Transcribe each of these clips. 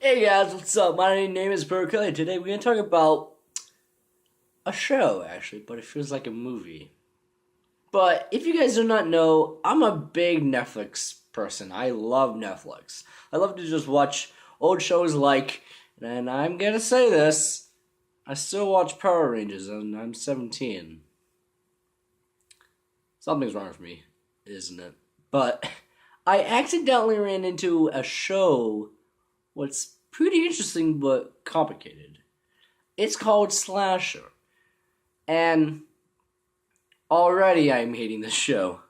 Hey guys, what's up? My name is Berkeley. Today we're gonna talk about a show, actually, but it feels like a movie. But if you guys do not know, I'm a big Netflix person. I love Netflix. I love to just watch old shows like, and I'm gonna say this, I still watch Power Rangers and I'm 17. Something's wrong with me, isn't it? But I accidentally ran into a show what's pretty interesting but complicated. It's called Slasher. And already I'm hating this show.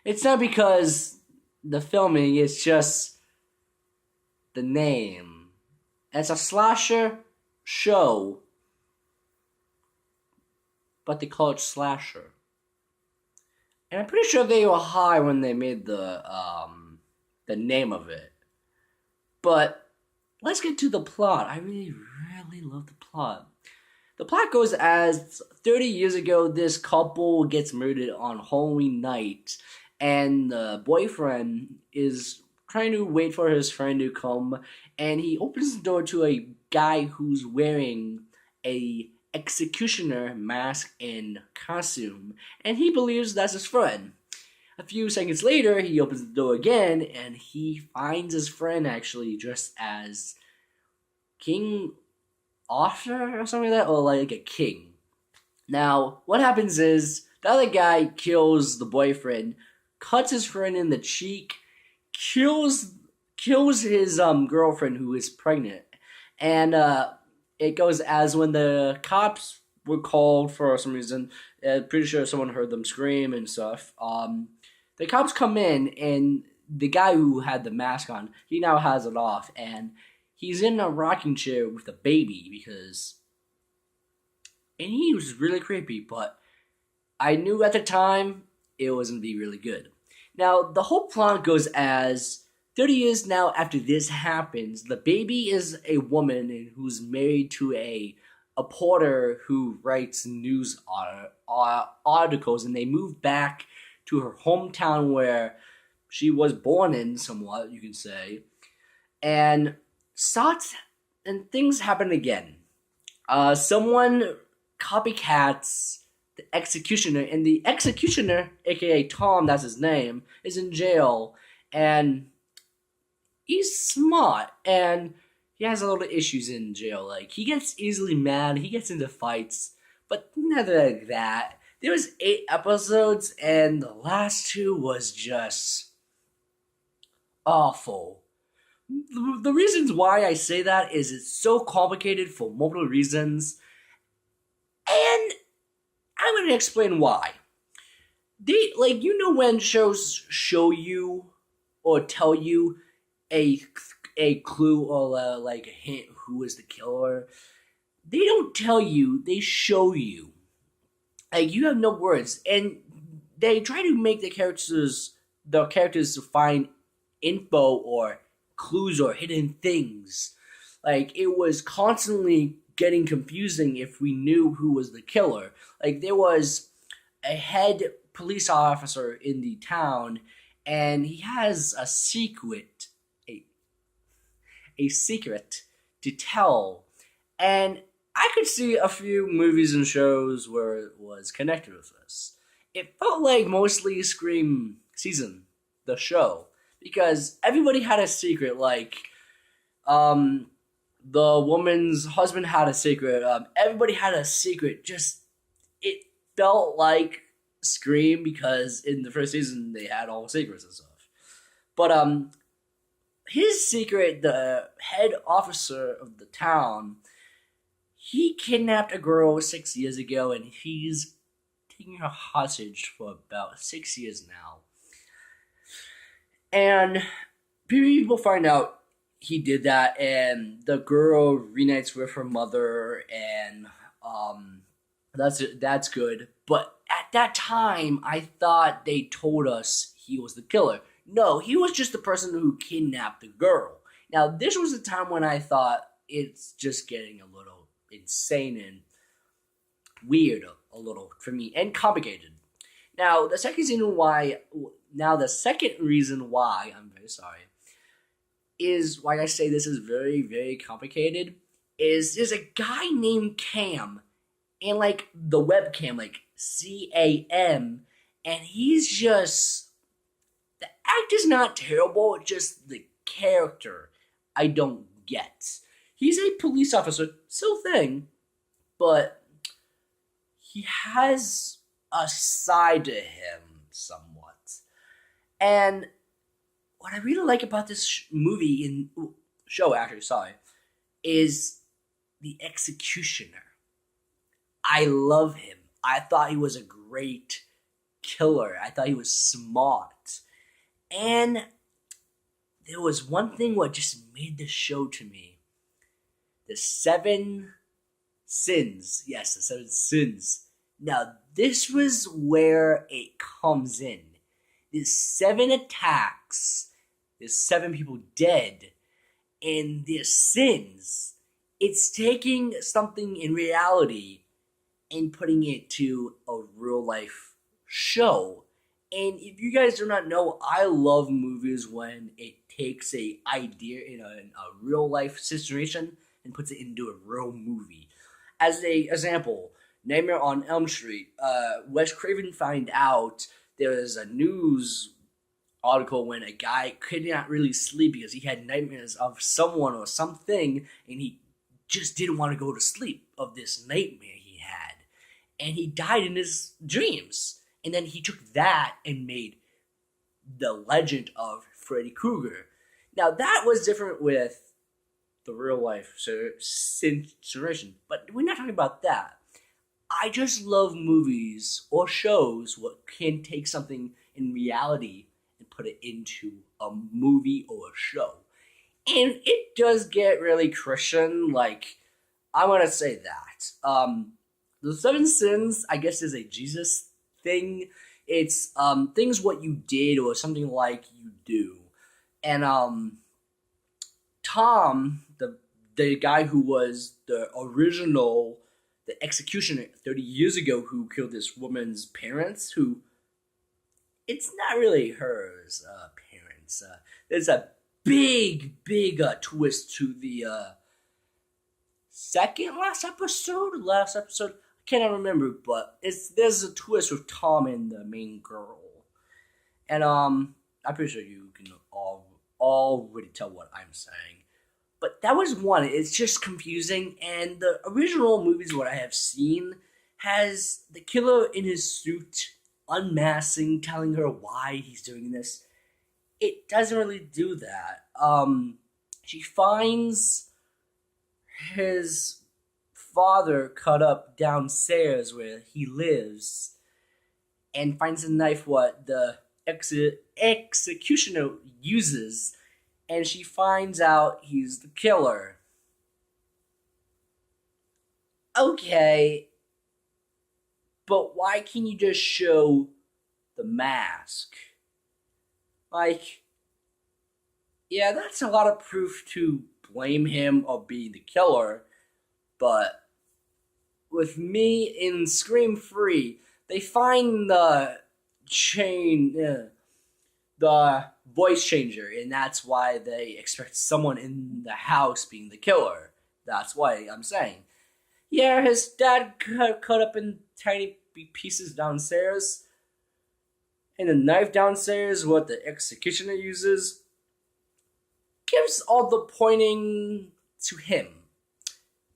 It's not because the filming, it's just the name. It's a slasher show, but they call it Slasher. And I'm pretty sure they were high when they made the name of it. But let's get to the plot. I really love the plot. The plot goes as 30 years ago, this couple gets murdered on Halloween night, and the boyfriend is trying to wait for his friend to come, and he opens the door to a guy who's wearing a executioner mask and costume, and he believes that's his friend. A few seconds later, he opens the door again, and he finds his friend actually dressed as King Arthur or something like that, or like a king. Now, what happens is the other guy kills the boyfriend, cuts his friend in the cheek, kills his girlfriend who is pregnant, and it goes as when the cops were called for some reason. Pretty sure someone heard them scream and stuff. The cops come in, and the guy who had the mask on, he now has it off, and he's in a rocking chair with a baby and he was really creepy, but I knew at the time it was going to be really good. Now, the whole plot goes as 30 years now after this happens, the baby is a woman who's married to a porter who writes news articles, and they move back to her hometown where she was born in, somewhat, you can say. And starts and things happen again. Someone copycats the executioner, and the executioner, aka Tom, that's his name, is in jail, and he's smart, and he has a lot of issues in jail. Like, he gets easily mad, he gets into fights, but nothing like that. There was 8 episodes, and the last two was just awful. The reasons why I say that is it's so complicated for multiple reasons, and I'm going to explain why. They, like, when shows show you or tell you a clue or like a hint who is the killer, they don't tell you, they show you. Like, you have no words, and they try to make the characters to find info or clues or hidden things. Like, it was constantly getting confusing if we knew who was the killer. Like, there was a head police officer in the town, and he has a secret to tell. And I could see a few movies and shows where it was connected with this. It felt like mostly Scream season, the show, because everybody had a secret. Like, the woman's husband had a secret. Everybody had a secret. Just, it felt like Scream because in the first season they had all secrets and stuff. But his secret, the head officer of the town, he kidnapped a girl 6 years ago, and he's taking her hostage for about 6 years now. And people find out he did that, and the girl reunites with her mother, and that's good. But at that time, I thought they told us he was the killer. No, he was just the person who kidnapped the girl. Now, this was the time when I thought it's just getting a little insane and weird, a little for me, and complicated. Now, the second reason why, I'm very sorry, is why I say this is very, very complicated. Is there's a guy named Cam, and like the webcam, like CAM, and he's just the act is not terrible, it's just the character I don't get. He's a police officer, still thing, but he has a side to him somewhat. And what I really like about this movie and show, actually, sorry, is the executioner. I love him. I thought he was a great killer. I thought he was smart. And there was one thing what just made the show to me. The seven sins. Yes, the seven sins. Now, this was where it comes in. There's seven attacks. There's seven people dead. And there's sins. It's taking something in reality and putting it to a real life show. And if you guys do not know, I love movies when it takes a idea in a real life situation and puts it into a real movie. As a example, Nightmare on Elm Street. Wes Craven found out there was a news article when a guy could not really sleep because he had nightmares of someone or something, and he just didn't want to go to sleep of this nightmare he had. And he died in his dreams. And then he took that and made the legend of Freddy Krueger. Now that was different with the real life situation, but we're not talking about that. I just love movies or shows what can take something in reality and put it into a movie or a show. And it does get really Christian, like, I want to say that. The seven sins, I guess, is a Jesus thing. It's things what you did or something like you do. And Tom, the guy who was the original, the executioner 30 years ago who killed this woman's parents, who, it's not really hers parents. There's a big twist to the last episode. I cannot remember, but there's a twist with Tom and the main girl. And I'm pretty sure you can already tell what I'm saying. But that was one. It's just confusing. And the original movies, what I have seen, has the killer in his suit unmasking, telling her why he's doing this. It doesn't really do that. She finds his father cut up downstairs where he lives and finds a knife what the executioner uses, and she finds out he's the killer. Okay, but why can't you just show the mask? Like, yeah, that's a lot of proof to blame him of being the killer, but with me in Scream 3, they find the the voice changer, and that's why they expect someone in the house being the killer. That's why I'm saying. Yeah, his dad cut up in tiny pieces downstairs, and the knife downstairs, what the executioner uses, gives all the pointing to him.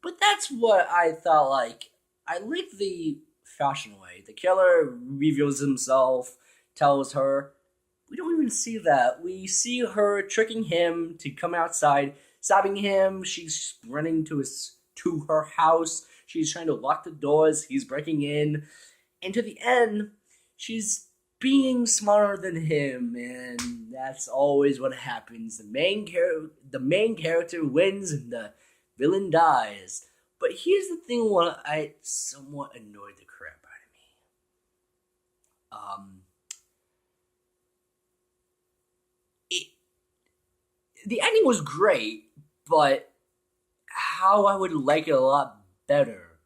But that's what I thought, like, I like the fashion way. The killer reveals himself, tells her. We don't even see that. We see her tricking him to come outside, stabbing him. She's running to her house. She's trying to lock the doors. He's breaking in. And to the end, she's being smarter than him, and that's always what happens. The main character wins and the villain dies. But here's the thing: what I somewhat annoyed the crap out of me. The ending was great, but how I would like it a lot better.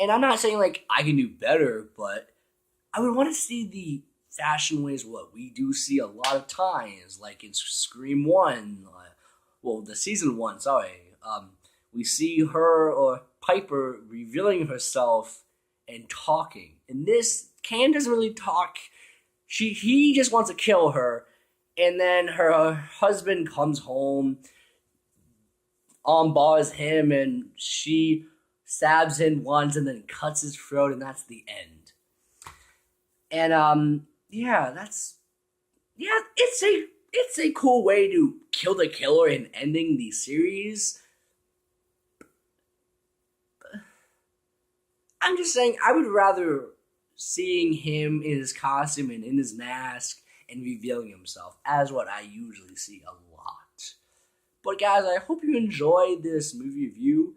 And I'm not saying like I can do better, but I would want to see the fashion ways what we do see a lot of times, like in Scream 1, well, the season one, sorry, we see her or Piper revealing herself and talking. In this, Cam doesn't really talk. He just wants to kill her, and then her husband comes home, bars him, and she stabs him once and then cuts his throat, and that's the end. And yeah, it's a cool way to kill the killer and ending the series. I'm just saying, I would rather seeing him in his costume and in his mask and revealing himself as what I usually see a lot. But guys, I hope you enjoyed this movie review,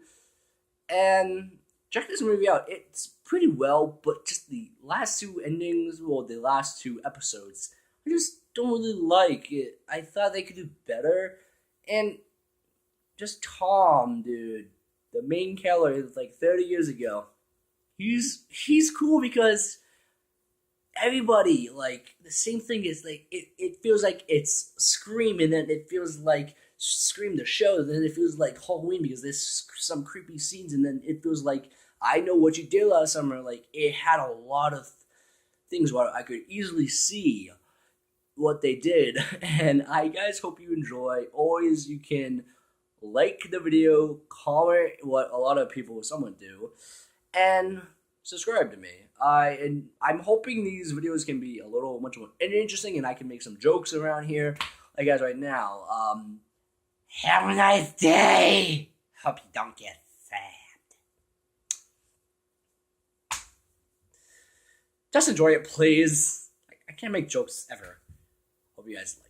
and check this movie out. It's pretty well, but just the last two endings, well, the last two episodes, I just don't really like it. I thought they could do better, and just Tom, dude, the main killer is like 30 years ago. He's cool because everybody, like, the same thing is like it feels like it's Scream, and then it feels like Scream the show, and then it feels like Halloween because there's some creepy scenes, and then it feels like I Know What You Did Last Summer. Like, it had a lot of things where I could easily see what they did. And I guys hope you enjoy. Always, you can like the video, comment what a lot of people somewhat do, and subscribe to me. I'm hoping these videos can be a little much more interesting, and I can make some jokes around here. Like, guys, right now, have a nice day. Hope you don't get sad. Just enjoy it, please. I can't make jokes ever. Hope you guys like